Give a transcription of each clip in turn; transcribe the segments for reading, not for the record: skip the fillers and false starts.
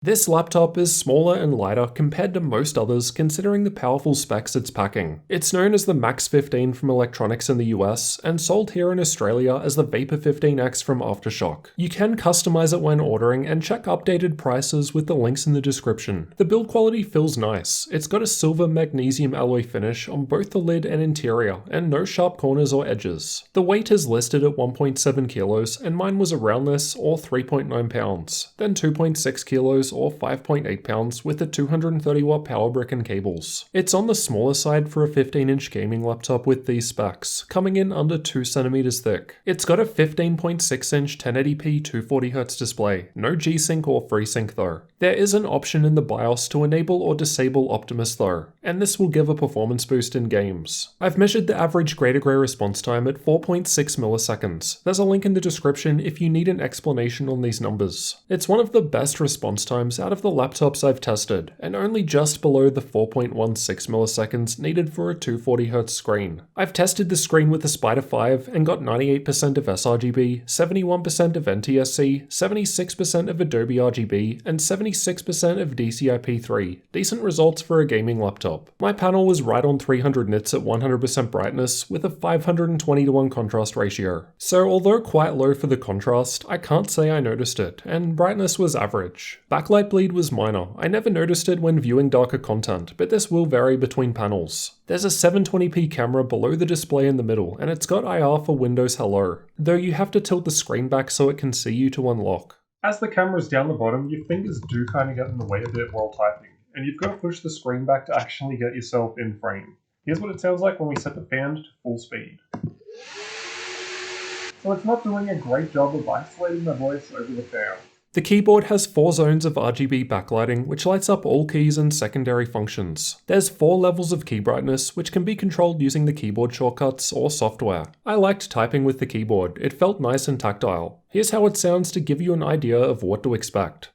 This laptop is smaller and lighter compared to most others considering the powerful specs it's packing. It's known as the Max 15 from Electronics in the US and sold here in Australia as the Vapor 15X from Aftershock. You can customize it when ordering and check updated prices with the links in the description. The build quality feels nice. It's got a silver magnesium alloy finish on both the lid and interior and no sharp corners or edges. The weight is listed at 1.7 kilos and mine was around this or 3.9 pounds, then 2.6 kilos or 5.8 pounds with a 230 watt power brick and cables. It's on the smaller side for a 15-inch gaming laptop with these specs, coming in under 2 cm thick. It's got a 15.6-inch 1080p 240Hz display, no G-Sync or FreeSync though. There is an option in the BIOS to enable or disable Optimus though, and this will give a performance boost in games. I've measured the average gray-to-gray response time at 4.6 milliseconds. There's a link in the description if you need an explanation on these numbers. It's one of the best response times out of the laptops I've tested, and only just below the 4.16 milliseconds needed for a 240Hz screen. I've tested the screen with the Spider 5 and got 98% of sRGB, 71% of NTSC, 76% of Adobe RGB, and 76% of DCI-P3. Decent results for a gaming laptop. My panel was right on 300 nits at 100% brightness with a 520:1 contrast ratio. So although quite low for the contrast, I can't say I noticed it, and brightness was average. Backlight bleed was minor. I never noticed it when viewing darker content, but this will vary between panels. There's a 720p camera below the display in the middle, and it's got IR for Windows Hello, though you have to tilt the screen back so it can see you to unlock. As the camera's down the bottom, your fingers do kind of get in the way a bit while typing, and you've got to push the screen back to actually get yourself in frame. Here's what it sounds like when we set the fan to full speed. So it's not doing a great job of isolating the voice over the fan. The keyboard has 4 zones of RGB backlighting, which lights up all keys and secondary functions. There's 4 levels of key brightness, which can be controlled using the keyboard shortcuts or software. I liked typing with the keyboard, it felt nice and tactile. Here's how it sounds to give you an idea of what to expect.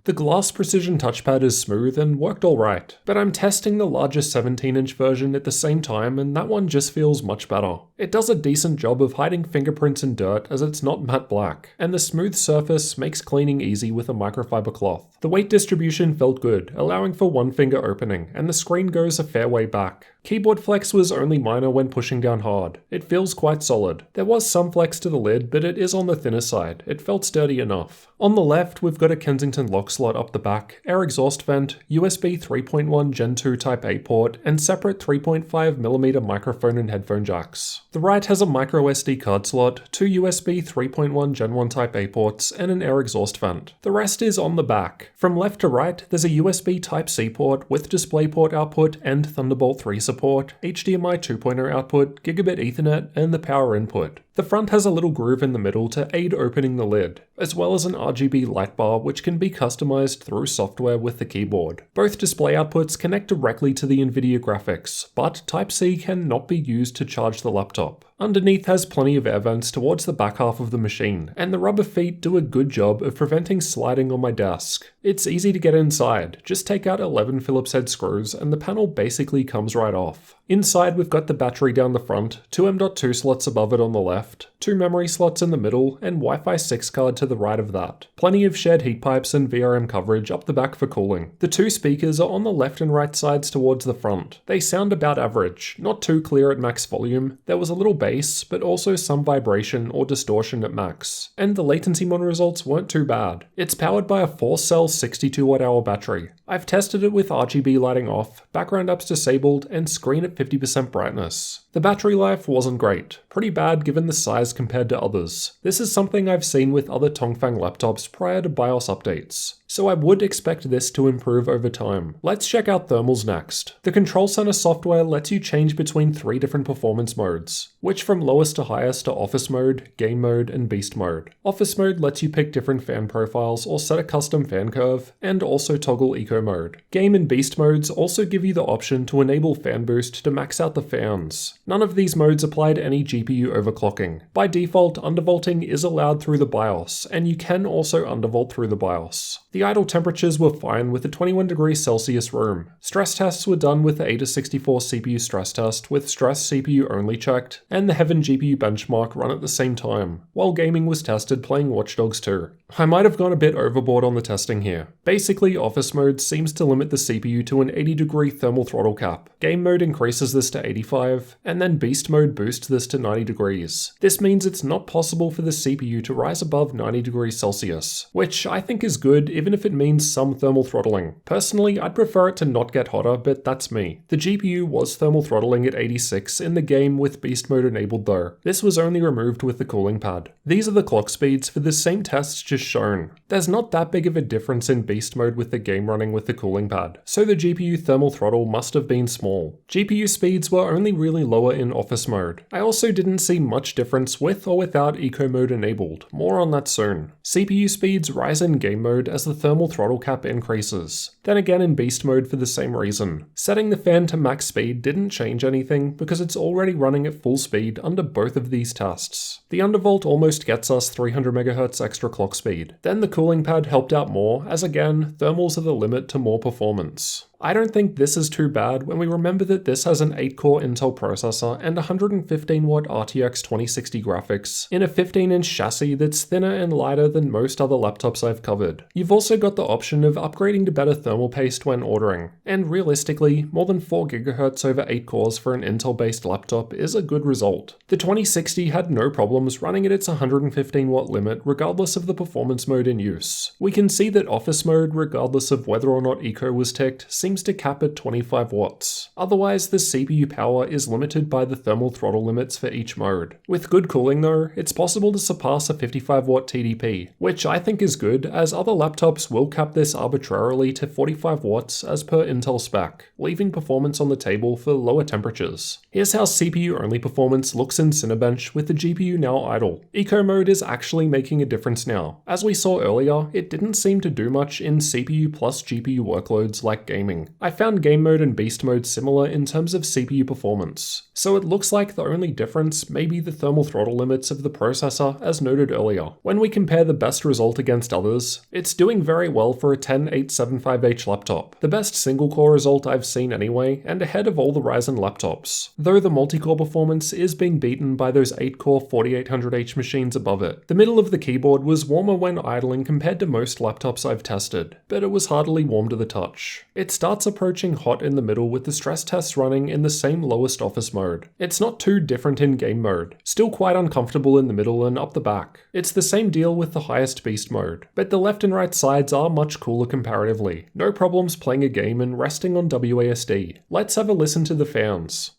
The Glass Precision touchpad is smooth and worked alright, but I'm testing the larger 17-inch version at the same time and that one just feels much better. It does a decent job of hiding fingerprints and dirt as it's not matte black, and the smooth surface makes cleaning easy with a microfiber cloth. The weight distribution felt good, allowing for one finger opening, and the screen goes a fair way back. Keyboard flex was only minor when pushing down hard. It feels quite solid. There was some flex to the lid, but it is on the thinner side. It felt sturdy enough. On the left, we've got a Kensington lock slot up the back, air exhaust vent, USB 3.1 Gen 2 Type A port, and separate 3.5mm microphone and headphone jacks. The right has a micro SD card slot, 2 USB 3.1 Gen 1 Type A ports, and an air exhaust vent. The rest is on the back. From left to right, there's a USB Type C port with DisplayPort output and Thunderbolt 3 support, HDMI 2.0 output, Gigabit Ethernet, and the power input. The front has a little groove in the middle to aid opening the lid, as well as an RGB light bar which can be customized through software with the keyboard. Both display outputs connect directly to the NVIDIA graphics, but Type-C cannot be used to charge the laptop. Underneath has plenty of air vents towards the back half of the machine, and the rubber feet do a good job of preventing sliding on my desk. It's easy to get inside, just take out 11 Phillips head screws and the panel basically comes right off. Inside we've got the battery down the front, 2 M.2 slots above it on the left, 2 memory slots in the middle, and Wi-Fi 6 card to the right of that. Plenty of shared heat pipes and VRM coverage up the back for cooling. The 2 speakers are on the left and right sides towards the front. They sound about average, not too clear at max volume. There was a little bass, but also some vibration or distortion at max. And the latency monitor results weren't too bad. It's powered by a 4-cell 62 Wh battery. I've tested it with RGB lighting off, background apps disabled, and screen at 50% brightness. The battery life wasn't great, pretty bad given the size compared to others. This is something I've seen with other Tongfang laptops prior to BIOS updates, so I would expect this to improve over time. Let's check out thermals next. The Control Center software lets you change between 3 different performance modes, which from lowest to highest are Office Mode, Game Mode, and Beast Mode. Office Mode lets you pick different fan profiles or set a custom fan curve, and also toggle Eco Mode. Game and Beast modes also give you the option to enable Fan Boost to max out the fans. None of these modes apply to any GPU overclocking. By default, undervolting is allowed through the BIOS, and you can also undervolt through the BIOS. The idle temperatures were fine with a 21 degrees Celsius room. Stress tests were done with the AIDA64 CPU stress test with stress CPU only checked, and the Heaven GPU benchmark run at the same time, while gaming was tested playing Watch Dogs 2. I might have gone a bit overboard on the testing here. Basically, office mode seems to limit the CPU to an 80-degree thermal throttle cap. Game mode increases this to 85, and then beast mode boosts this to 90 degrees. This means it's not possible for the CPU to rise above 90 degrees Celsius, which I think is good even if it means some thermal throttling. Personally, I'd prefer it to not get hotter, but that's me. The GPU was thermal throttling at 86 in the game with beast mode enabled though. This was only removed with the cooling pad. These are the clock speeds for the same tests just shown. There's not that big of a difference in beast mode with the game running with the cooling pad, so the GPU thermal throttle must have been small. GPU speeds were only really lower in office mode. I also didn't see much difference with or without eco mode enabled, more on that soon. CPU speeds rise in game mode as the thermal throttle cap increases, then again in beast mode for the same reason. Setting the fan to max speed didn't change anything because it's already running at full speed under both of these tests. The undervolt almost gets us 300 MHz extra clock speed. Then the cooling pad helped out more, as again, thermals are the limit to more performance. I don't think this is too bad when we remember that this has an 8-core Intel processor and 115W RTX 2060 graphics in a 15-inch chassis that's thinner and lighter than most other laptops I've covered. You've also got the option of upgrading to better thermal paste when ordering, and realistically, more than 4 GHz over 8 cores for an Intel-based laptop is a good result. The 2060 had no problems running at its 115W limit regardless of the performance mode in use. We can see that office mode, regardless of whether or not eco was ticked, seems to cap at 25 watts. Otherwise, the CPU power is limited by the thermal throttle limits for each mode. With good cooling though, it's possible to surpass a 55W TDP, which I think is good as other laptops will cap this arbitrarily to 45 watts as per Intel spec, leaving performance on the table for lower temperatures. Here's how CPU-only performance looks in Cinebench with the GPU now idle. Eco mode is actually making a difference now. As we saw earlier, it didn't seem to do much in CPU plus GPU workloads like gaming. I found game mode and beast mode similar in terms of CPU performance, so it looks like the only difference may be the thermal throttle limits of the processor as noted earlier. When we compare the best result against others, it's doing very well for a 10875H laptop, the best single-core result I've seen anyway, and ahead of all the Ryzen laptops, though the multi-core performance is being beaten by those 8-core 4800H machines above it. The middle of the keyboard was warmer when idling compared to most laptops I've tested, but it was hardly warm to the touch. It starts approaching hot in the middle with the stress tests running in the same lowest office mode. It's not too different in game mode, still quite uncomfortable in the middle and up the back. It's the same deal with the highest beast mode, but the left and right sides are much cooler comparatively. No problems playing a game and resting on WASD. Let's have a listen to the fans.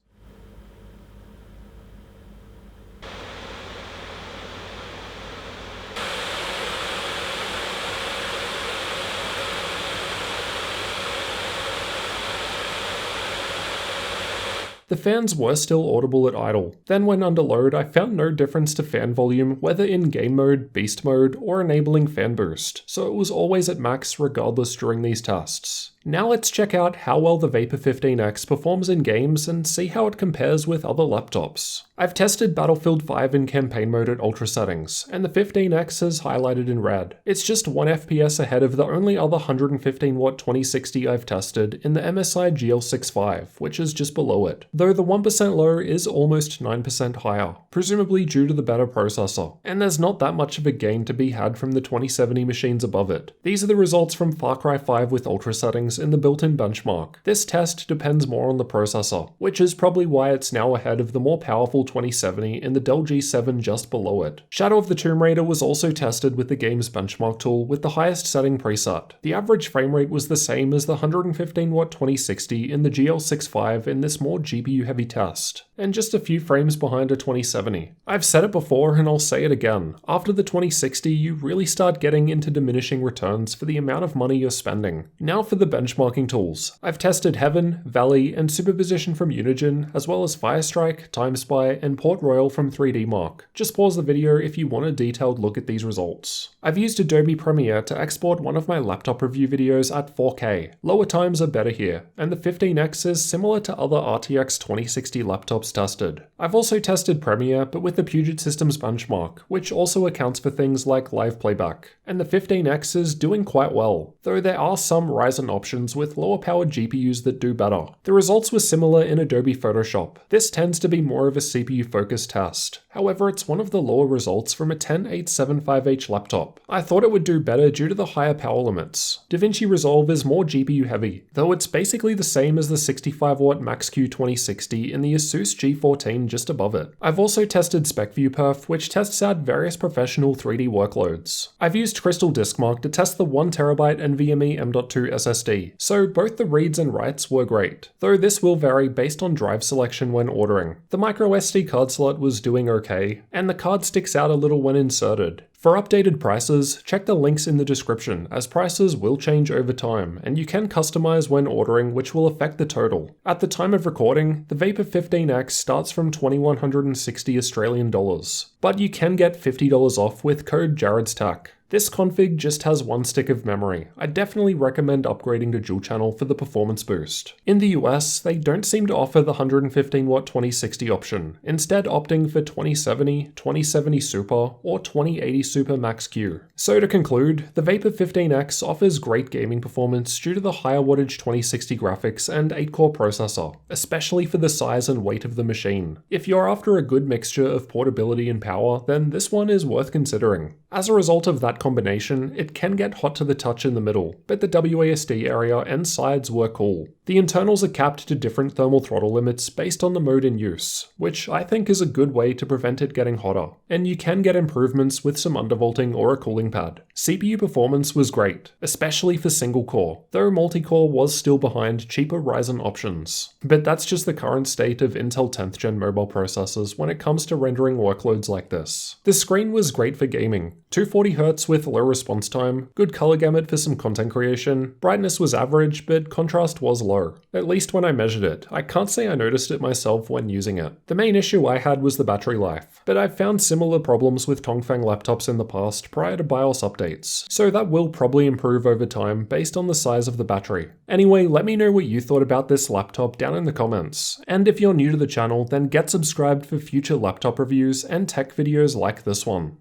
The fans were still audible at idle. Then when under load, I found no difference to fan volume whether in game mode, beast mode, or enabling fan boost, so it was always at max regardless during these tests. Now let's check out how well the Vapor 15X performs in games and see how it compares with other laptops. I've tested Battlefield 5 in campaign mode at ultra settings, and the 15X is highlighted in red. It's just 1 FPS ahead of the only other 115W 2060 I've tested in the MSI GL65, which is just below it, though the 1% lower is almost 9% higher, presumably due to the better processor, and there's not that much of a gain to be had from the 2070 machines above it. These are the results from Far Cry 5 with ultra settings in the built-in benchmark. This test depends more on the processor, which is probably why it's now ahead of the more powerful 2070 in the Dell G7 just below it. Shadow of the Tomb Raider was also tested with the game's benchmark tool with the highest setting preset. The average frame rate was the same as the 115W 2060 in the GL65 in this more GPU-heavy test, and just a few frames behind a 2070. I've said it before and I'll say it again. After the 2060, you really start getting into diminishing returns for the amount of money you're spending. Now for the benchmarking tools. I've tested Heaven, Valley, and Superposition from Unigine, as well as Firestrike, TimeSpy, Ally, and Port Royal from 3D Mark. Just pause the video if you want a detailed look at these results. I've used Adobe Premiere to export one of my laptop review videos at 4K. Lower times are better here, and the 15X is similar to other RTX 2060 laptops tested. I've also tested Premiere, but with the Puget Systems benchmark, which also accounts for things like live playback, and the 15X is doing quite well, though there are some Ryzen options with lower powered GPUs that do better. The results were similar in Adobe Photoshop. This tends to be more of a CPU focused test. However, it's one of the lower results from a 10875H laptop. I thought it would do better due to the higher power limits. DaVinci Resolve is more GPU heavy, though it's basically the same as the 65W Max-Q 2060 in the Asus G14 just above it. I've also tested SpecViewPerf, which tests out various professional 3D workloads. I've used Crystal DiskMark to test the 1TB NVMe M.2 SSD, so both the reads and writes were great, though this will vary based on drive selection when ordering. The microSD card slot was doing okay, and the card sticks out a little when inserted. For updated prices, check the links in the description, as prices will change over time, and you can customize when ordering, which will affect the total. At the time of recording, the Vapor 15X starts from $2,160 Australian dollars, but you can get $50 off with code JaredsTech. This config just has one stick of memory. I definitely recommend upgrading to dual channel for the performance boost. In the US, they don't seem to offer the 115W 2060 option, instead opting for 2070, 2070 Super, or 2080 Super Max-Q. So to conclude, the Vapor 15X offers great gaming performance due to the higher wattage 2060 graphics and 8-core processor, especially for the size and weight of the machine. If you're after a good mixture of portability and power, then this one is worth considering. As a result of that combination, it can get hot to the touch in the middle, but the WASD area and sides were cool. The internals are capped to different thermal throttle limits based on the mode in use, which I think is a good way to prevent it getting hotter, and you can get improvements with some undervolting or a cooling pad. CPU performance was great, especially for single core, though multi-core was still behind cheaper Ryzen options. But that's just the current state of Intel 10th gen mobile processors when it comes to rendering workloads like this. The screen was great for gaming, 240Hz with low response time, good color gamut for some content creation, brightness was average, but contrast was low. At least when I measured it. I can't say I noticed it myself when using it. The main issue I had was the battery life, but I've found similar problems with Tongfang laptops in the past prior to BIOS updates, so that will probably improve over time based on the size of the battery. Anyway, let me know what you thought about this laptop down in the comments, and if you're new to the channel, then get subscribed for future laptop reviews and tech videos like this one.